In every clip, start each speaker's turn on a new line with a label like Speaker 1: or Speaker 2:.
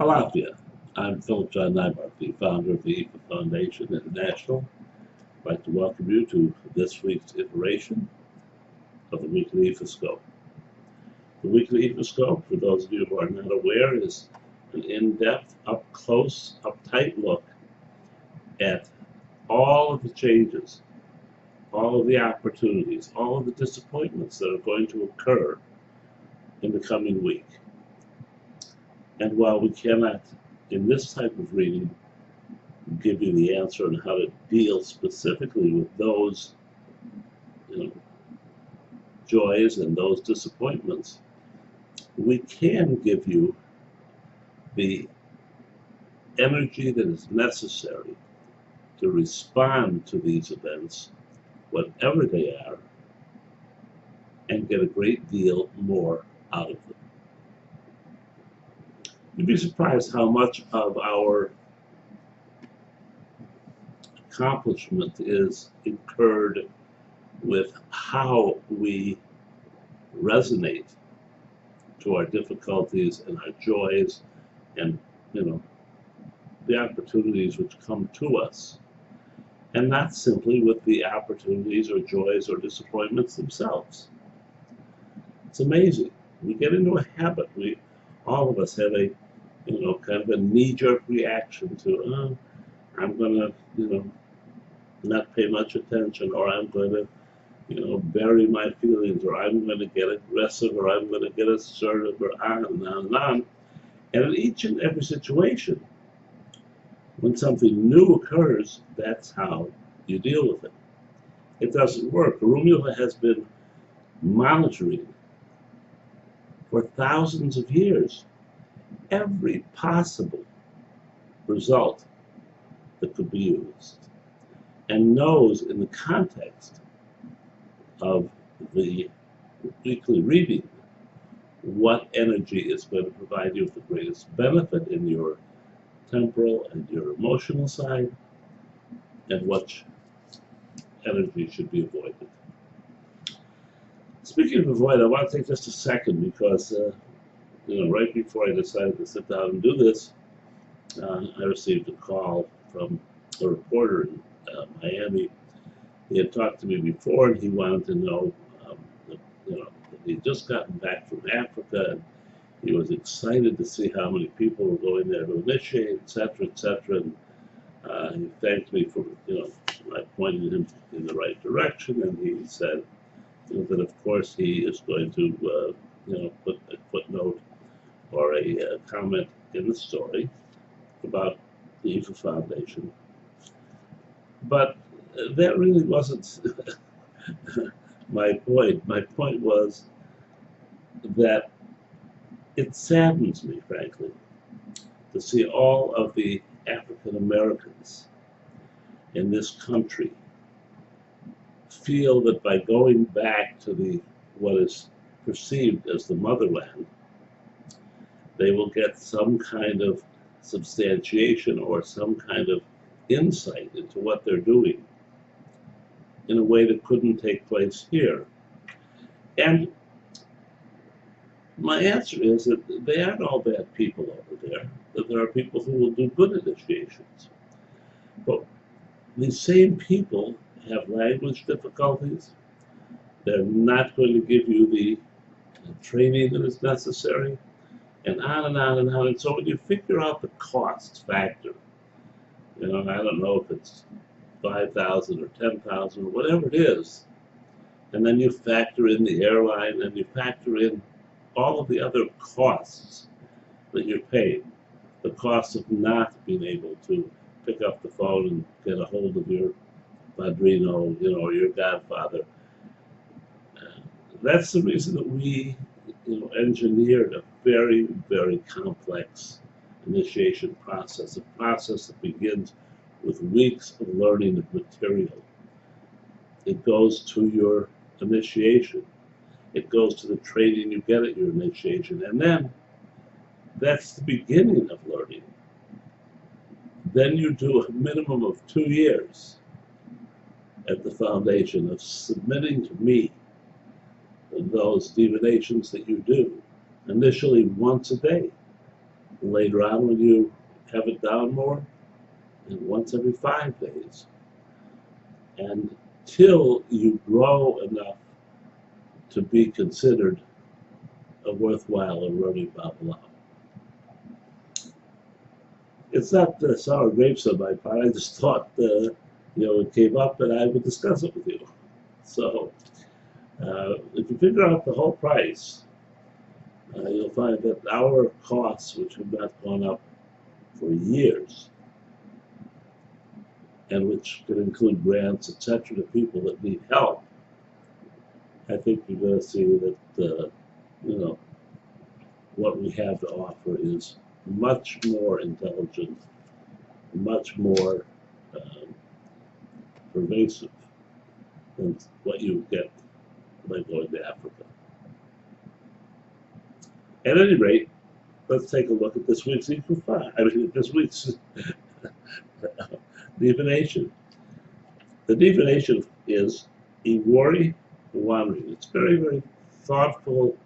Speaker 1: Alafia. I'm Philip John Nymark, the founder of the IFA Foundation International. I'd like to welcome you to this week's iteration of the weekly Ifascope. The weekly Ifascope, for those of you who are not aware, is an in-depth, up-close, uptight look at all of the changes, all of the opportunities, all of the disappointments that are going to occur in the coming week. And while we cannot, in this type of reading, give you the answer on how to deal specifically with those joys and those disappointments, we can give you the energy that is necessary to respond to these events, whatever they are, and get a great deal more out of them. You'd be surprised how much of our accomplishment is incurred with how we resonate to our difficulties and our joys and, the opportunities which come to us, and not simply with the opportunities or joys or disappointments themselves. It's amazing. We get into a habit. All of us have a, kind of a knee-jerk reaction to, I'm going to, not pay much attention, or I'm going to, bury my feelings, or I'm going to get aggressive, or I'm going to get assertive, or on and on and on. And in each and every situation, when something new occurs, that's how you deal with it. It doesn't work. Rumula has been monitoring for thousands of years every possible result that could be used, and knows in the context of the weekly reading what energy is going to provide you with the greatest benefit in your temporal and your emotional side, and what energy should be avoided. Speaking of avoid, I want to take just a second because, right before I decided to sit down and do this, I received a call from a reporter in Miami. He had talked to me before, and he wanted to know, that he'd just gotten back from Africa, and he was excited to see how many people were going there to initiate, etc., etc. And he thanked me for, I pointed him in the right direction, and he said, that of course he is going to, put a footnote or a comment in the story about the IFA Foundation. But that really wasn't my point. My point was that it saddens me, frankly, to see all of the African Americans in this country feel that by going back to what is perceived as the motherland, they will get some kind of substantiation or some kind of insight into what they're doing in a way that couldn't take place here. And my answer is that they aren't all bad people over there, that there are people who will do good initiations. But these same people have language difficulties. They're not going to give you the training that is necessary, and on and on and on. And so when you figure out the cost factor, I don't know if it's 5,000 or 10,000 or whatever it is, and then you factor in the airline and you factor in all of the other costs that you're paying, the cost of not being able to pick up the phone and get a hold of your padrino, or your godfather. That's the reason that we, engineered a very, very complex initiation process, a process that begins with weeks of learning of material. It goes to your initiation. It goes to the training you get at your initiation, and then that's the beginning of learning. Then you do a minimum of 2 years at the foundation of submitting to me those divinations that you do, initially once a day. Later on, when you have it down more, and once every 5 days, until you grow enough to be considered a worthwhile and running Babylon. It's not sour grapes on my part. I just thought, it came up and I would discuss it with you. So, if you figure out the whole price, you'll find that our costs, which have not gone up for years, and which could include grants, etc., to people that need help, I think you're going to see that, what we have to offer is much more intelligent, much more pervasive than what you get by going to Africa. At any rate, let's take a look at this week's this week's divination. The divination is Iwari Wandering. It's very, very thoughtful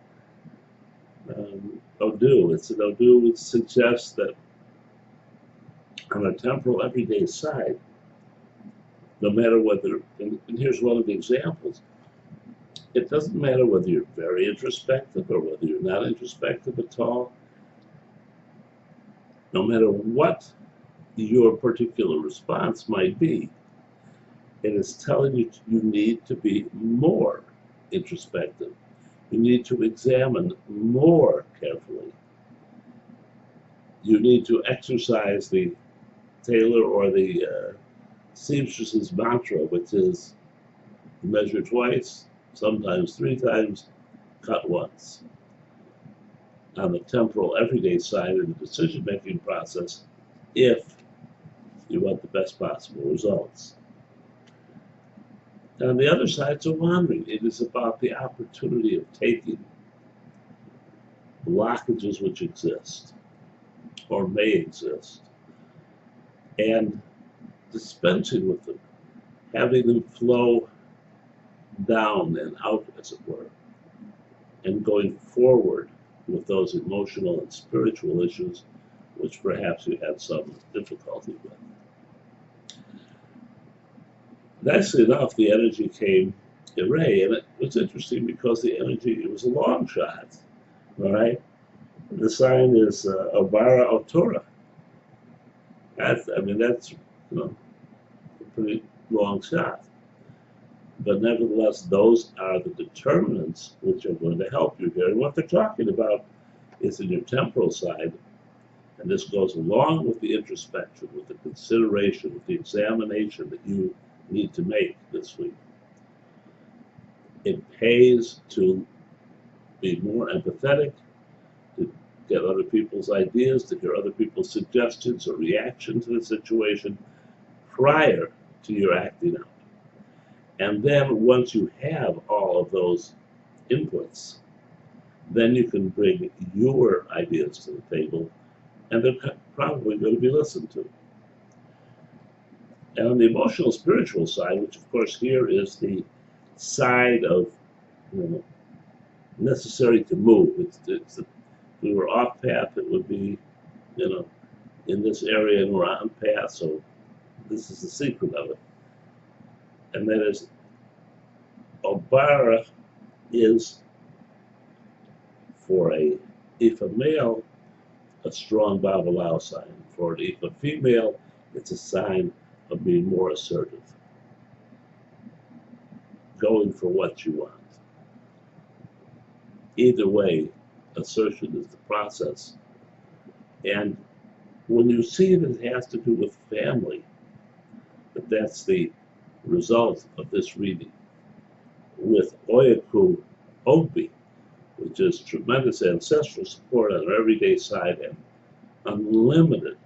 Speaker 1: Odu. It's an Odu which suggests that on a temporal everyday side, no matter whether, and here's one of the examples, it doesn't matter whether you're very introspective or whether you're not introspective at all, no matter what your particular response might be, it is telling you you need to be more introspective. You need to examine more carefully. You need to exercise the tailor or the seamstress's mantra, which is measure twice, sometimes 3 times, cut once. On the temporal everyday side of the decision-making process, if you want the best possible results. And on the other side, it's a wandering. It is about the opportunity of taking blockages which exist or may exist and dispensing with them, having them flow down and out, as it were, and going forward with those emotional and spiritual issues which perhaps you had some difficulty with. Nicely enough, the energy came Ray, and it was interesting because the energy, it was a long shot, all right? The sign is Obara Autora. That's a pretty long shot. But nevertheless, those are the determinants which are going to help you here. And what they're talking about is in your temporal side, and this goes along with the introspection, with the consideration, with the examination that you need to make this week. It pays to be more empathetic, to get other people's ideas, to hear other people's suggestions or reaction to the situation prior to your acting out. And then once you have all of those inputs, then you can bring your ideas to the table, and they're probably going to be listened to. And on the emotional spiritual side, which of course here is the side of necessary to move. If we were off path, it would be in this area, and we're on path. So this is the secret of it, and that is Obara is for a Ifa male a strong Babalao sign. For an Ifa female, it's a sign of being more assertive, going for what you want. Either way, assertion is the process. And when you see that it has to do with family, that's the result of this reading, with Oyaku Obi, which is tremendous ancestral support on our everyday side and unlimited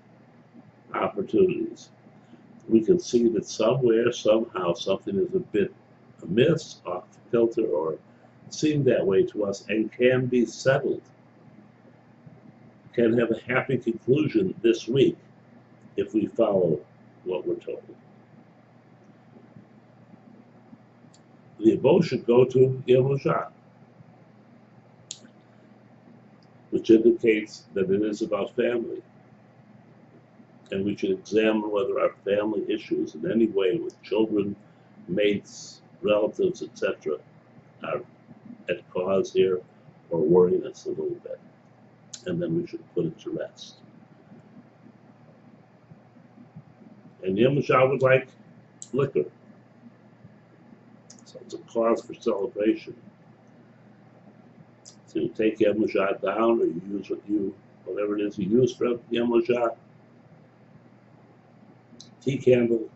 Speaker 1: opportunities, we can see that somewhere, somehow, something is a bit amiss, off kilter, or seemed that way to us, and can be settled, can have a happy conclusion this week if we follow what we're told. The abo should go to Yemusha. which indicates that it is about family. And we should examine whether our family issues in any way with children, mates, relatives, etc. are at cause here or worrying us a little bit. And then we should put it to rest. And Yemujah would like liquor. So it's a cause for celebration. So you take Yemujah down, or you use whatever it is you use for Yemujah. Tea candle,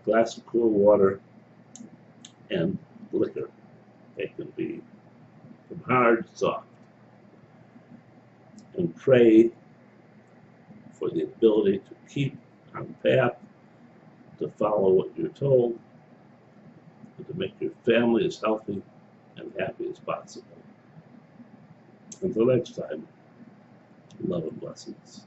Speaker 1: glass of cool water, and liquor. It can be from hard to soft. And pray for the ability to keep on path, to follow what you're told, and to make your family as healthy and happy as possible. Until next time, love and blessings.